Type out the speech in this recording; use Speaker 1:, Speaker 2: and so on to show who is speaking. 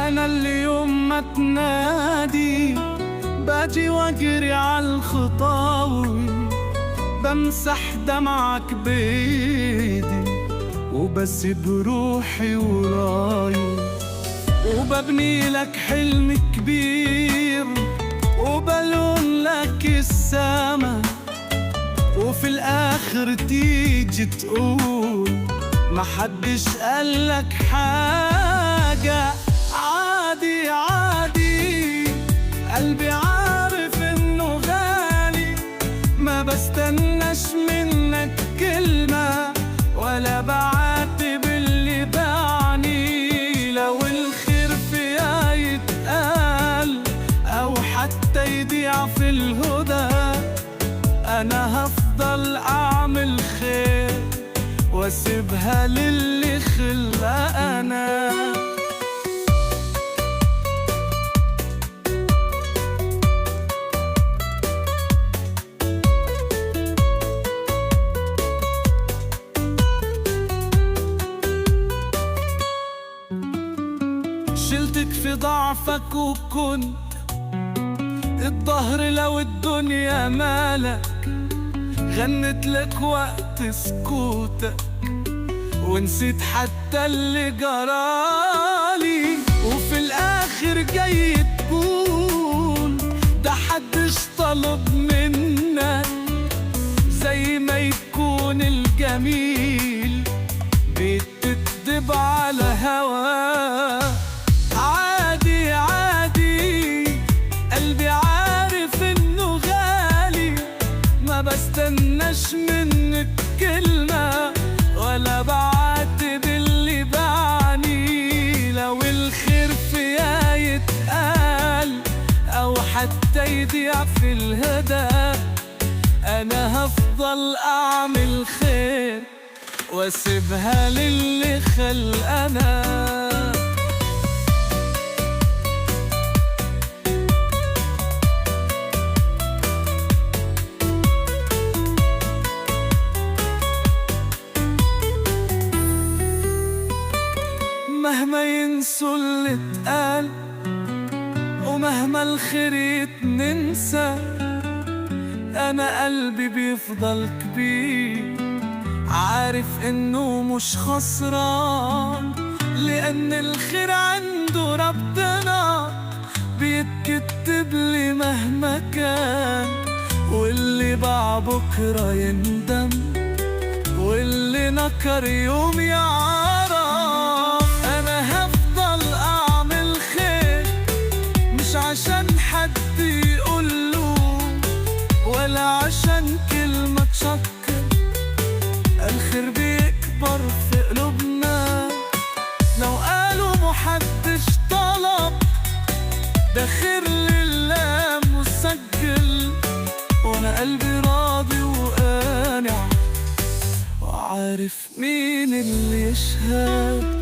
Speaker 1: أنا اللي يوم ما تنادي باجي واجري عالخطاوي، بمسح دمعك بإيدي وبسيب روحي وراي، وببني لك حلم كبير وبلون لك السما، وفي الآخر تيجي تقول محدش قالك حاجة. عادي عادي، قلبي عارف انه غالي، ما بستناش منك كلمة ولا بعاتب اللي باعني. لو الخير فيها يتقال أو حتى يضيع في الهدى، أنا هفضل أعمل خير واسيبها للي خلقنا. شلتك في ضعفك وكنت الظهر لو الدنيا مالك، غنت لك وقت سكوتك ونسيت حتى اللي جرالي، وفي الآخر جاي تقول ده حدش طلب منك. زي ما يكون الجميل بتكدب على هواه. عادي عادي، قلبي عارف انه غالي، ما بستناش منك كلمة ولا بعاتب اللي باعني. لو الخير فيها يتقال أو حتى يضيع في الهدى، أنا هفضل أعمل خير واسيبها للي خلقنا. مهما ينسوا اللي اتقال ومهما الخير يتنسى، أنا قلبي بيفضل كبير، عارف إنه مش خسران، لأن الخير عنده ربنا بيتكتب لي مهما كان. واللي باع بكرة يندم، واللي نكر يوم يعرف. عشان حد يقوله ولا عشان كلمة تشكر، الخير بيكبر في قلوبنا. لو قالوا محدش طلب، ده خير لله مسجل، وانا قلبي راضي وقانع وعارف مين اللي يشهد.